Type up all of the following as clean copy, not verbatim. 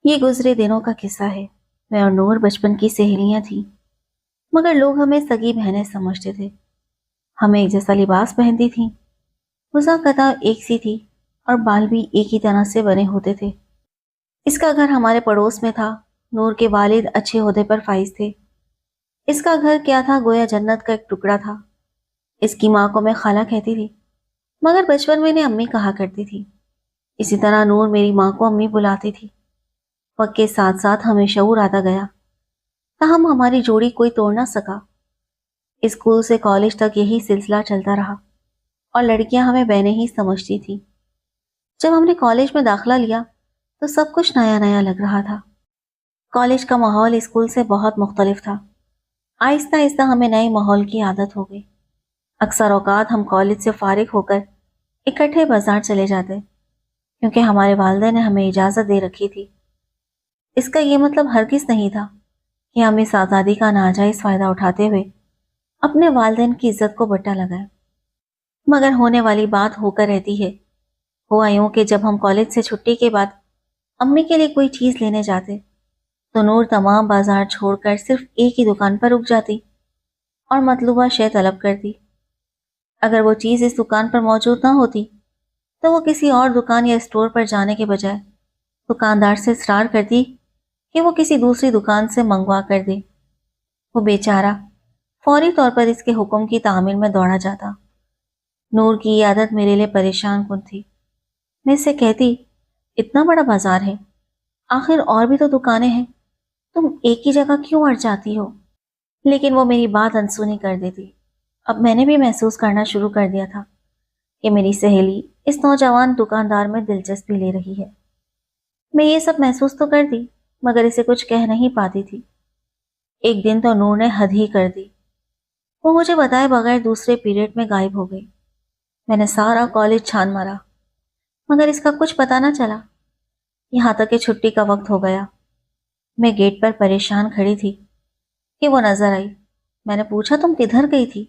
یہ گزرے دنوں کا قصہ ہے۔ میں اور نور بچپن کی سہیلیاں تھیں، مگر لوگ ہمیں سگی بہنیں سمجھتے تھے۔ ہمیں ایک جیسا لباس پہنتی تھیں، مساقطہ ایک سی تھی، اور بال بھی ایک ہی طرح سے بنے ہوتے تھے۔ اس کا گھر ہمارے پڑوس میں تھا۔ نور کے والد اچھے عہدے پر فائز تھے۔ اس کا گھر کیا تھا، گویا جنت کا ایک ٹکڑا تھا۔ اس کی ماں کو میں خالہ کہتی تھی، مگر بچپن میں انہیں امی کہا کرتی تھی۔ اسی طرح نور میری ماں کو امی بلاتی تھی۔ وقت کے ساتھ ساتھ ہمیں شعور آتا گیا، تاہم ہماری جوڑی کوئی توڑ نہ سکا۔ اسکول سے کالج تک یہی سلسلہ چلتا رہا، اور لڑکیاں ہمیں بہنیں ہی سمجھتی تھی۔ جب ہم نے کالج میں داخلہ لیا تو سب کچھ نیا نیا لگ رہا تھا۔ کالج کا ماحول اسکول سے بہت مختلف تھا۔ آہستہ آہستہ ہمیں نئے ماحول کی عادت ہو گئی۔ اکثر اوقات ہم کالج سے فارغ ہو کر اکٹھے بازار چلے جاتے، کیونکہ ہمارے والدین نے ہمیں اجازت دے رکھی تھی۔ اس کا یہ مطلب ہرگز نہیں تھا کہ ہم اس آزادی کا ناجائز فائدہ اٹھاتے ہوئے اپنے والدین کی عزت کو بٹا لگائیں، مگر ہونے والی بات ہو کر رہتی ہے۔ ہوا یوں کہ جب ہم کالج سے چھٹی کے بعد امی کے لیے کوئی چیز لینے جاتے تو نور تمام بازار چھوڑ کر صرف ایک ہی دکان پر رک جاتی اور مطلوبہ شے طلب کرتی۔ اگر وہ چیز اس دکان پر موجود نہ ہوتی تو وہ کسی اور دکان یا اسٹور پر جانے کے بجائے دکاندار سے اصرار کرتی کہ وہ کسی دوسری دکان سے منگوا کر دے۔ وہ بیچارہ فوری طور پر اس کے حکم کی تعمیل میں دوڑا جاتا۔ نور کی یہ عادت میرے لیے پریشان کن تھی۔ میں اس سے کہتی، اتنا بڑا بازار ہے، آخر اور بھی تو دکانیں ہیں، تم ایک ہی جگہ کیوں اڑ جاتی ہو؟ لیکن وہ میری بات انسونی کر دیتی۔ اب میں نے بھی محسوس کرنا شروع کر دیا تھا کہ میری سہیلی اس نوجوان دکاندار میں دلچسپی لے رہی ہے۔ میں یہ سب محسوس تو کرتی، مگر اسے کچھ کہہ نہیں پاتی تھی۔ ایک دن تو نور نے حد ہی کر دی۔ وہ مجھے بتائے بغیر دوسرے پیریڈ میں غائب ہو گئی۔ میں نے سارا کالج چھان مارا، مگر اس کا کچھ پتہ نہ چلا، یہاں تک کہ چھٹی کا وقت ہو گیا۔ میں گیٹ پر پریشان کھڑی تھی کہ وہ نظر آئی۔ میں نے پوچھا، تم کدھر گئی تھی؟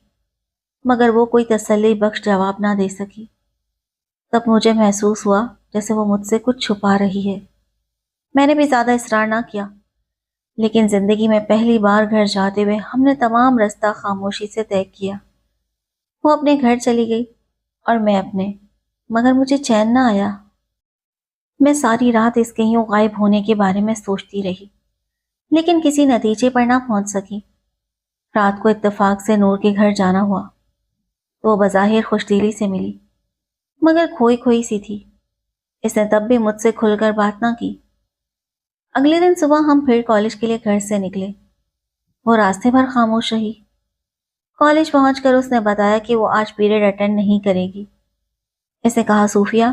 مگر وہ کوئی تسلی بخش جواب نہ دے سکی۔ تب مجھے محسوس ہوا جیسے وہ مجھ سے کچھ چھپا رہی ہے۔ میں نے بھی زیادہ اصرار نہ کیا، لیکن زندگی میں پہلی بار گھر جاتے ہوئے ہم نے تمام رستہ خاموشی سے طے کیا۔ وہ اپنے گھر چلی گئی اور میں اپنے، مگر مجھے چین نہ آیا۔ میں ساری رات اس کے یوں غائب ہونے کے بارے میں سوچتی رہی، لیکن کسی نتیجے پر نہ پہنچ سکی۔ رات کو اتفاق سے نور کے گھر جانا ہوا تو وہ بظاہر خوش دلی سے ملی، مگر کھوئی کھوئی سی تھی۔ اس نے تب بھی مجھ سے کھل کر بات نہ کی۔ اگلے دن صبح ہم پھر کالج کے لیے گھر سے نکلے۔ وہ راستے بھر خاموش رہی۔ کالج پہنچ کر اس نے بتایا کہ وہ آج پیریڈ اٹینڈ نہیں کرے گی۔ اس نے کہا، صوفیہ،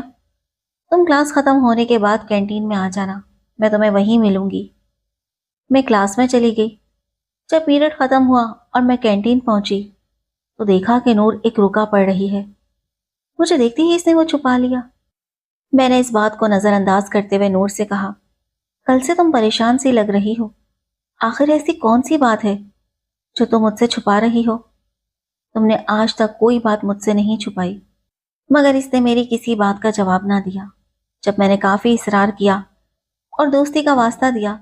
تم کلاس ختم ہونے کے بعد کینٹین میں آ جانا، میں تمہیں وہیں ملوں گی۔ میں کلاس میں چلی گئی۔ جب پیریڈ ختم ہوا اور میں کینٹین پہنچی تو دیکھا کہ نور ایک رکا پڑ رہی ہے۔ مجھے دیکھتے ہی اس نے وہ چھپا لیا۔ میں نے اس بات کو نظر انداز کرتے ہوئے نور سے کہا، کل سے تم پریشان سی لگ رہی ہو، آخر ایسی کون سی بات ہے جو تم مجھ سے چھپا رہی ہو؟ تم نے آج تک کوئی بات مجھ سے نہیں چھپائی۔ مگر اس نے میری کسی بات کا جواب نہ دیا۔ جب میں نے کافی اصرار کیا اور دوستی کا واسطہ دیا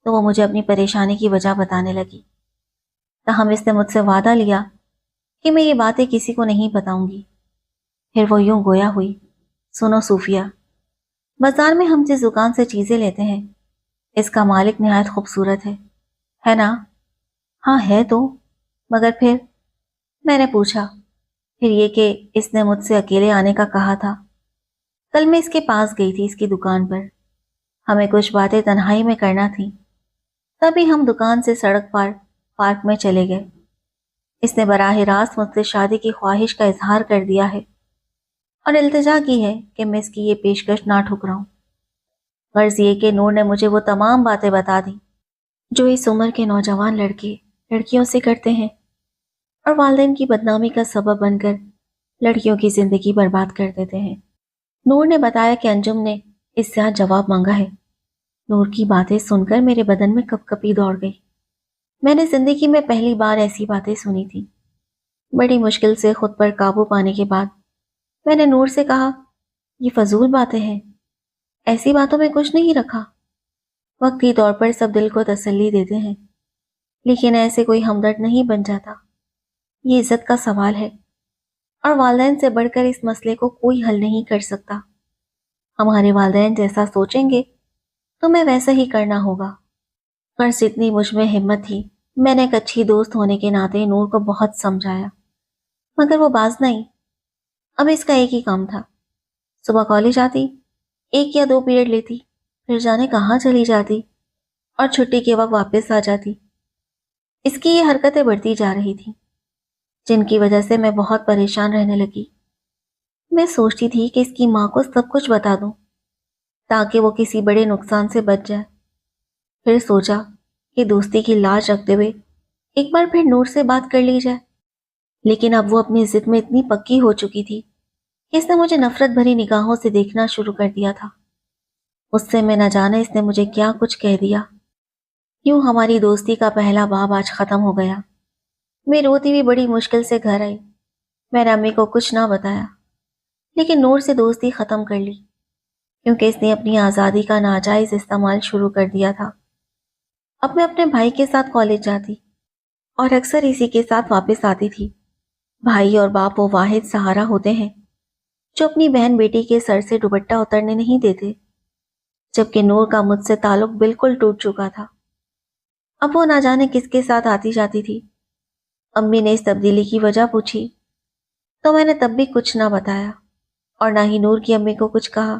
تو وہ مجھے اپنی پریشانی کی وجہ بتانے لگی۔ تاہم اس نے مجھ سے وعدہ لیا کہ میں یہ باتیں کسی کو نہیں بتاؤں گی۔ پھر وہ یوں گویا ہوئی، سنو صوفیہ، بازار میں ہم جس دکان سے چیزیں لیتے ہیں اس کا مالک نہایت خوبصورت ہے نا؟ ہاں ہے تو، مگر پھر؟ میں نے پوچھا۔ پھر یہ کہ اس نے مجھ سے اکیلے آنے کا کہا تھا۔ کل میں اس کے پاس گئی تھی، اس کی دکان پر۔ ہمیں کچھ باتیں تنہائی میں کرنا تھیں، تبھی ہم دکان سے سڑک پر پارک میں چلے گئے۔ اس نے براہ راست مجھ سے شادی کی خواہش کا اظہار کر دیا ہے اور التجا کی ہے کہ میں اس کی یہ پیشکش نہ ٹھکراؤں۔ غرض یہ کہ نور نے مجھے وہ تمام باتیں بتا دیں جو اس عمر کے نوجوان لڑکے لڑکیوں سے کرتے ہیں اور والدین کی بدنامی کا سبب بن کر لڑکیوں کی زندگی برباد کر دیتے ہیں۔ نور نے بتایا کہ انجم نے اس سے آج جواب مانگا ہے۔ نور کی باتیں سن کر میرے بدن میں کپ کپی دوڑ گئی۔ میں نے زندگی میں پہلی بار ایسی باتیں سنی تھی۔ بڑی مشکل سے خود پر قابو پانے کے بعد میں نے نور سے کہا، یہ فضول باتیں ہیں، ایسی باتوں میں کچھ نہیں رکھا۔ وقتی طور پر سب دل کو تسلی دیتے ہیں، لیکن ایسے کوئی ہمدرد نہیں بن جاتا۔ یہ عزت کا سوال ہے، اور والدین سے بڑھ کر اس مسئلے کو کوئی حل نہیں کر سکتا۔ ہمارے والدین جیسا سوچیں گے تو میں ویسا ہی کرنا ہوگا۔ غرض اتنی مجھ میں ہمت تھی، میں نے ایک اچھی دوست ہونے کے ناطے نور کو بہت سمجھایا، مگر وہ باز نہیں۔ اب اس کا ایک ہی کام تھا، صبح کالج آتی، 1 یا 2 پیریڈ لیتی، پھر جانے کہاں چلی جاتی اور چھٹی کے وقت واپس آ جاتی۔ اس کی یہ حرکتیں بڑھتی جا رہی تھیں، جن کی وجہ سے میں بہت پریشان رہنے لگی۔ میں سوچتی تھی کہ اس کی ماں کو سب کچھ بتا دوں تاکہ وہ کسی بڑے نقصان سے بچ جائے۔ پھر سوچا کہ دوستی کی لاج رکھتے ہوئے ایک بار پھر نور سے بات کر لی جائے، لیکن اب وہ اپنی ضد میں اتنی پکی ہو چکی تھی کہ اس نے مجھے نفرت بھری نگاہوں سے دیکھنا شروع کر دیا تھا۔ اس سے میں نہ جانے اس نے مجھے کیا کچھ کہہ دیا۔ یوں ہماری دوستی کا پہلا باب آج ختم ہو گیا۔ میں روتی ہوئی بڑی مشکل سے گھر آئی۔ میں نے امی کو کچھ نہ بتایا، لیکن نور سے دوستی ختم کر لی، کیونکہ اس نے اپنی آزادی کا ناجائز استعمال شروع کر دیا تھا۔ اب میں اپنے بھائی کے ساتھ کالج جاتی اور اکثر اسی کے ساتھ واپس آتی تھی۔ بھائی اور باپ وہ واحد سہارا ہوتے ہیں جو اپنی بہن بیٹی کے سر سے دوپٹہ اترنے نہیں دیتے، جبکہ نور کا مجھ سے تعلق بالکل ٹوٹ چکا تھا۔ اب وہ نہ جانے کس کے ساتھ آتی جاتی تھی۔ امی نے اس تبدیلی کی وجہ پوچھی تو میں نے تب بھی کچھ نہ بتایا، اور نہ ہی نور کی امی کو کچھ کہا۔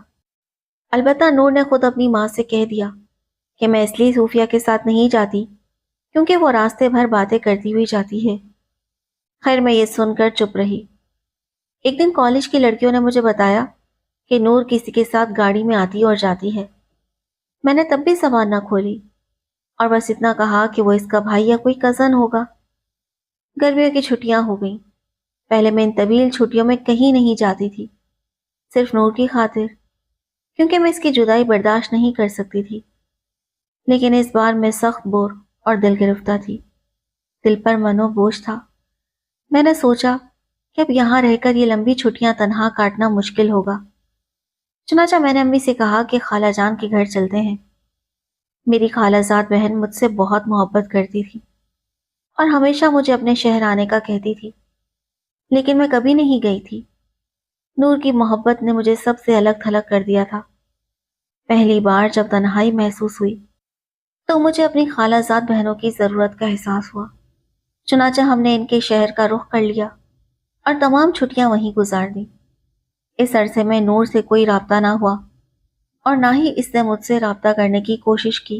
البتہ نور نے خود اپنی ماں سے کہہ دیا کہ میں اس لیے صوفیہ کے ساتھ نہیں جاتی کیونکہ وہ راستے بھر باتیں کرتی ہوئی جاتی ہے۔ خیر میں یہ سن کر چپ رہی۔ ایک دن کالج کی لڑکیوں نے مجھے بتایا کہ نور کسی کے ساتھ گاڑی میں آتی اور جاتی ہے۔ میں نے تب بھی زبان نہ کھولی اور بس اتنا کہا کہ وہ اس کا بھائی یا کوئی کزن ہوگا۔ گرمیوں کی چھٹیاں ہو گئیں۔ پہلے میں ان طویل چھٹیوں میں کہیں نہیں جاتی تھی، صرف نور کی خاطر، کیونکہ میں اس کی جدائی برداشت نہیں کر سکتی تھی۔ لیکن اس بار میں سخت بور اور دل گرفتہ تھی، دل پر منو بوجھ تھا۔ میں نے سوچا کہ اب یہاں رہ کر یہ لمبی چھٹیاں تنہا کاٹنا مشکل ہوگا۔ چنانچہ میں نے امی سے کہا کہ خالہ جان کے گھر چلتے ہیں۔ میری خالہ زاد بہن مجھ سے بہت محبت کرتی تھی اور ہمیشہ مجھے اپنے شہر آنے کا کہتی تھی، لیکن میں کبھی نہیں گئی تھی۔ نور کی محبت نے مجھے سب سے الگ تھلگ کر دیا تھا۔ پہلی بار جب تنہائی محسوس ہوئی تو مجھے اپنی خالہ زاد بہنوں کی ضرورت کا احساس ہوا۔ چنانچہ ہم نے ان کے شہر کا رخ کر لیا اور تمام چھٹیاں وہیں گزار دیں۔ اس عرصے میں نور سے کوئی رابطہ نہ ہوا اور نہ ہی اس نے مجھ سے رابطہ کرنے کی کوشش کی۔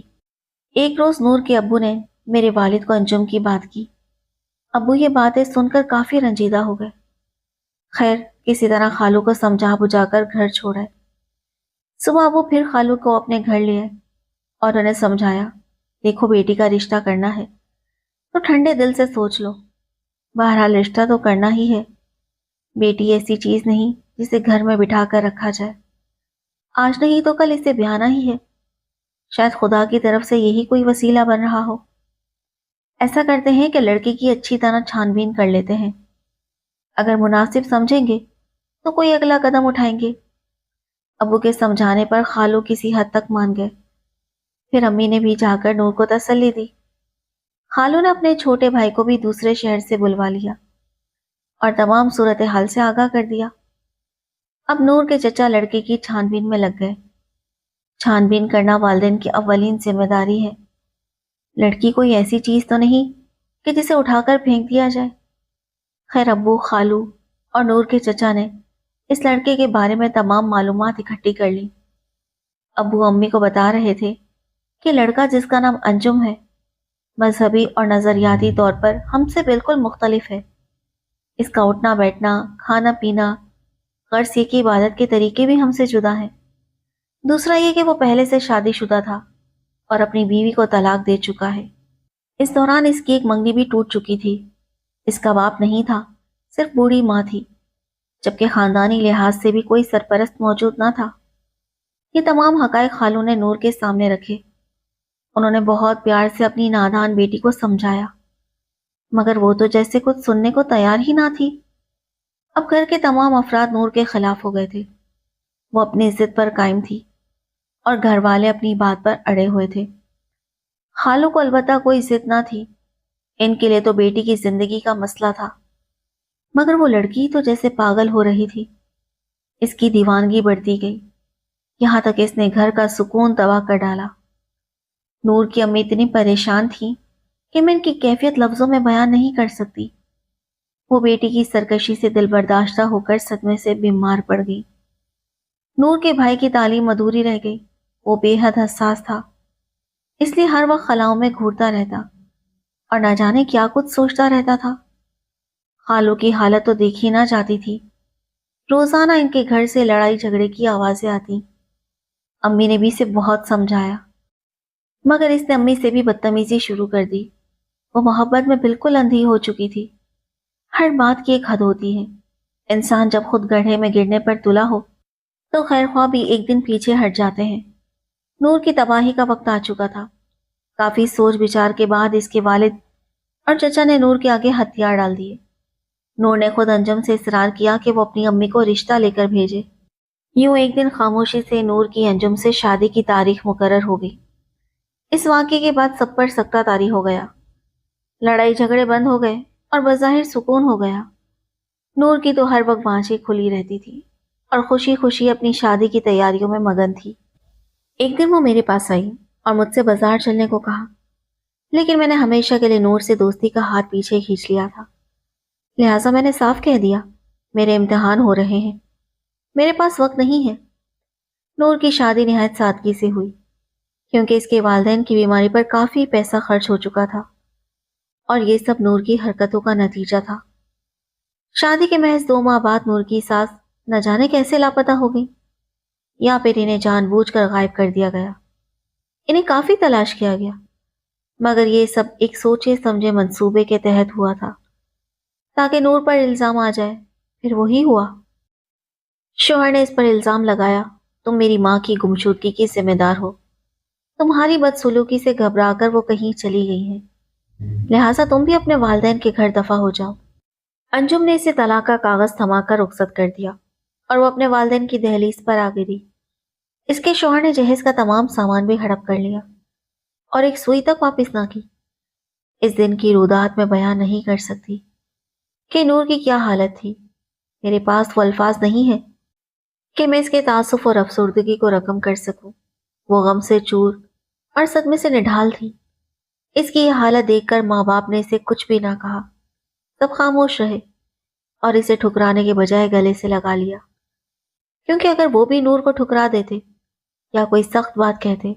ایک روز نور کے ابو نے میرے والد کو انجم کی بات کی۔ ابو یہ باتیں سن کر کافی رنجیدہ ہو گئے۔ خیر کسی طرح خالو کو سمجھا بجھا کر گھر چھوڑے۔ صبح ابو پھر خالو کو اپنے گھر لے آئے اور انہیں سمجھایا، دیکھو بیٹی کا رشتہ کرنا ہے تو ٹھنڈے دل سے سوچ لو، بہرحال رشتہ تو کرنا ہی ہے۔ بیٹی ایسی چیز نہیں جسے گھر میں بٹھا کر رکھا جائے، آج نہیں تو کل اسے بیانا ہی ہے۔ شاید خدا کی طرف سے یہی کوئی وسیلہ بن رہا ہو۔ ایسا کرتے ہیں کہ لڑکی کی اچھی طرح چھان بین کر لیتے ہیں، اگر مناسب سمجھیں گے تو کوئی اگلا قدم اٹھائیں گے۔ ابو کے سمجھانے پر خالو کسی حد تک مان گئے۔ پھر امی نے بھی جا کر نور کو تسلی دی۔ خالو نے اپنے چھوٹے بھائی کو بھی دوسرے شہر سے بلوا لیا اور تمام صورتحال سے آگاہ کر دیا۔ اب نور کے چچا لڑکے کی چھان بین میں لگ گئے۔ چھان بین کرنا والدین کی اولین ذمہ داری ہے۔ لڑکی کوئی ایسی چیز تو نہیں کہ جسے اٹھا کر پھینک دیا جائے۔ خیر ابو، خالو اور نور کے چچا نے اس لڑکے کے بارے میں تمام معلومات اکٹھی کر لی۔ ابو امی کو بتا رہے تھے کہ لڑکا جس کا نام انجم ہے مذہبی اور نظریاتی طور پر ہم سے بالکل مختلف ہے۔ اس کا اٹھنا بیٹھنا، کھانا پینا، غرض یہ کہ عبادت کے طریقے بھی ہم سے جدا ہیں۔ دوسرا یہ کہ وہ پہلے سے شادی شدہ تھا اور اپنی بیوی کو طلاق دے چکا ہے۔ اس دوران اس کی ایک منگنی بھی ٹوٹ چکی تھی۔ اس کا باپ نہیں تھا، صرف بوڑھی ماں تھی، جبکہ خاندانی لحاظ سے بھی کوئی سرپرست موجود نہ تھا۔ یہ تمام حقائق خالو نے نور کے سامنے رکھے۔ انہوں نے بہت پیار سے اپنی نادان بیٹی کو سمجھایا، مگر وہ تو جیسے کچھ سننے کو تیار ہی نہ تھی۔ اب گھر کے تمام افراد نور کے خلاف ہو گئے تھے۔ وہ اپنی ضد پر قائم تھی اور گھر والے اپنی بات پر اڑے ہوئے تھے۔ خالوں کو البتہ کوئی ضد نہ تھی، ان کے لیے تو بیٹی کی زندگی کا مسئلہ تھا، مگر وہ لڑکی تو جیسے پاگل ہو رہی تھی۔ اس کی دیوانگی بڑھتی گئی، یہاں تک اس نے گھر کا سکون تباہ کر ڈالا۔ نور کی امی اتنی پریشان تھی کہ میں ان کی کیفیت لفظوں میں بیان نہیں کر سکتی۔ وہ بیٹی کی سرکشی سے دل برداشتہ ہو کر صدمے سے بیمار پڑ گئی۔ نور کے بھائی کی تعلیم ادھوری رہ گئی، وہ بے حد حساس تھا، اس لیے ہر وقت خلاؤں میں گھورتا رہتا اور نہ جانے کیا کچھ سوچتا رہتا تھا۔ خالوں کی حالت تو دیکھی نہ جاتی تھی، روزانہ ان کے گھر سے لڑائی جھگڑے کی آوازیں آتی۔ امی نے بھی اسے بہت سمجھایا، مگر اس نے امی سے بھی بدتمیزی شروع کر دی۔ وہ محبت میں بالکل اندھی ہو چکی تھی۔ ہر بات کی ایک حد ہوتی ہے، انسان جب خود گڑھے میں گرنے پر تلا ہو تو خیر خواہ بھی ایک دن پیچھے ہٹ جاتے ہیں۔ نور کی تباہی کا وقت آ چکا تھا۔ کافی سوچ بچار کے بعد اس کے والد اور چچا نے نور کے آگے ہتھیار ڈال دیے۔ نور نے خود انجم سے اصرار کیا کہ وہ اپنی امی کو رشتہ لے کر بھیجے۔ یوں ایک دن خاموشی سے نور کی انجم سے شادی کی تاریخ مقرر ہو گئی۔ اس واقعے کے بعد سب پر سکتہ طاری ہو گیا، لڑائی جھگڑے بند ہو گئے اور بظاہر سکون ہو گیا۔ نور کی تو ہر وقت بانچیں کھلی رہتی تھی اور خوشی خوشی اپنی شادی کی تیاریوں میں مگن تھی۔ ایک دن وہ میرے پاس آئی اور مجھ سے بازار چلنے کو کہا، لیکن میں نے ہمیشہ کے لیے نور سے دوستی کا ہاتھ پیچھے کھینچ لیا تھا، لہٰذا میں نے صاف کہہ دیا، میرے امتحان ہو رہے ہیں، میرے پاس وقت نہیں ہے۔ نور کی شادی نہایت سادگی سے ہوئی، کیونکہ اس کے والدین کی بیماری پر کافی پیسہ خرچ ہو چکا تھا، اور یہ سب نور کی حرکتوں کا نتیجہ تھا۔ شادی کے محض 2 ماہ بعد نور کی ساس نہ جانے کیسے لاپتہ ہو گئی، یا پھر انہیں جان بوجھ کر غائب کر دیا گیا۔ انہیں کافی تلاش کیا گیا، مگر یہ سب ایک سوچے سمجھے منصوبے کے تحت ہوا تھا، تاکہ نور پر الزام آ جائے۔ پھر وہی ہوا۔ شوہر نے اس پر الزام لگایا، تم میری ماں کی گمشدگی کی ذمہ دار ہو، تمہاری بدسلوکی سے گھبرا کر وہ کہیں چلی گئی ہیں، لہٰذا تم بھی اپنے والدین کے گھر دفع ہو جاؤ۔ انجم نے اسے طلاق کا کاغذ تھما کر رخصت کر دیا اور وہ اپنے والدین کی دہلیز پر آ گری۔ اس کے شوہر نے جہیز کا تمام سامان بھی ہڑپ کر لیا اور ایک سوئی تک واپس نہ کی۔ اس دن کی رودات میں بیان نہیں کر سکتی کہ نور کی کیا حالت تھی۔ میرے پاس وہ الفاظ نہیں ہے کہ میں اس کے تعصف اور افسردگی کو رقم کر سکوں۔ وہ غم سے چور اور صدمے سے نڈھال تھی۔ اس کی یہ حالت دیکھ کر ماں باپ نے اسے کچھ بھی نہ کہا، سب خاموش رہے اور اسے ٹھکرانے کے بجائے گلے سے لگا لیا، کیونکہ اگر وہ بھی نور کو ٹھکرا دیتے یا کوئی سخت بات کہتے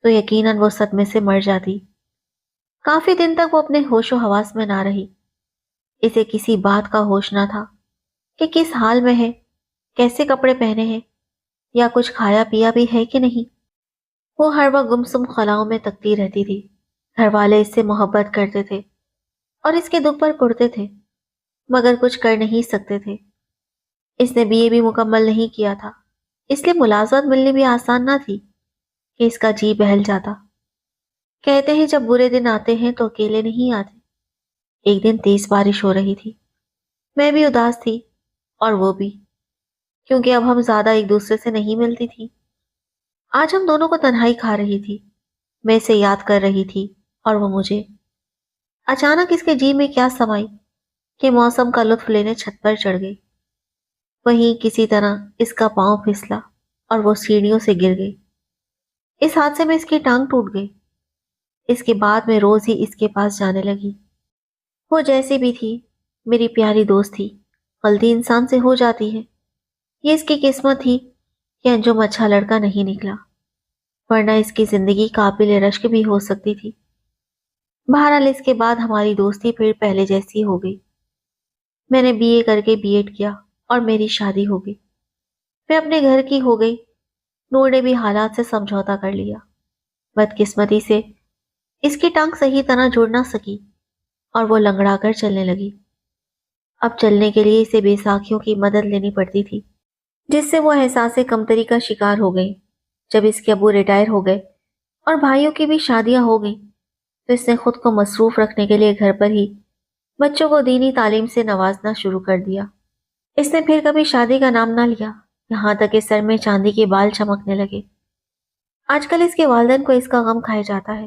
تو یقیناً وہ صدمے سے مر جاتی۔ کافی دن تک وہ اپنے ہوش و حواس میں نہ رہی۔ اسے کسی بات کا ہوش نہ تھا کہ کس حال میں ہے، کیسے کپڑے پہنے ہیں، یا کچھ کھایا پیا بھی ہے کہ نہیں۔ وہ ہر وقت گمسم خلاؤں میں تکتی رہتی تھی۔ گھر والے اس سے محبت کرتے تھے اور اس کے دکھ پر کڑتے تھے، مگر کچھ کر نہیں سکتے تھے۔ اس نے BA بھی مکمل نہیں کیا تھا، اس لیے ملازمت ملنی بھی آسان نہ تھی کہ اس کا جی بہل جاتا۔ کہتے ہیں جب برے دن آتے ہیں تو اکیلے نہیں آتے۔ ایک دن تیز بارش ہو رہی تھی، میں بھی اداس تھی اور وہ بھی، کیونکہ اب ہم زیادہ ایک دوسرے سے نہیں ملتی تھی۔ آج ہم دونوں کو تنہائی کھا رہی تھی، میں اسے یاد کر رہی تھی اور وہ مجھے۔ اچانک اس کے جی میں کیا سمائی کہ موسم کا لطف لینے چھت پر چڑھ گئی۔ وہیں کسی طرح اس کا پاؤں پھسلا اور وہ سیڑھیوں سے گر گئی۔ اس حادثے میں اس کی ٹانگ ٹوٹ گئی۔ اس کے بعد میں روز ہی اس کے پاس جانے لگی۔ وہ جیسی بھی تھی، میری پیاری دوست تھی۔ غلطی انسان سے ہو جاتی ہے، یہ اس کی قسمت تھی کہ انجم اچھا لڑکا نہیں نکلا، ورنہ اس کی زندگی قابل رشک بھی ہو سکتی تھی۔ بہرحال اس کے بعد ہماری دوستی پھر پہلے جیسی ہو گئی۔ میں نے BA کر کے B.Ed کیا اور میری شادی ہو گئی۔ میں اپنے گھر کی ہو گئی۔ نور نے بھی حالات سے سمجھوتا کر لیا۔ بدقسمتی سے اس کی ٹانگ صحیح طرح جڑ نہ سکی اور وہ لنگڑا کر چلنے لگی۔ اب چلنے کے لیے اسے بے ساکھیوں کی مدد لینی پڑتی تھی، جس سے وہ احساس کمتری کا شکار ہو گئی۔ جب اس کے ابو ریٹائر ہو گئے اور بھائیوں کی بھی شادیاں ہو گئیں تو اس نے خود کو مصروف رکھنے کے لیے گھر پر ہی بچوں کو دینی تعلیم سے نوازنا شروع کر دیا۔ اس نے پھر کبھی شادی کا نام نہ لیا، یہاں تک کہ سر میں چاندی کے بال چمکنے لگے۔ آج کل اس کے والدین کو اس کا غم کھائے جاتا ہے۔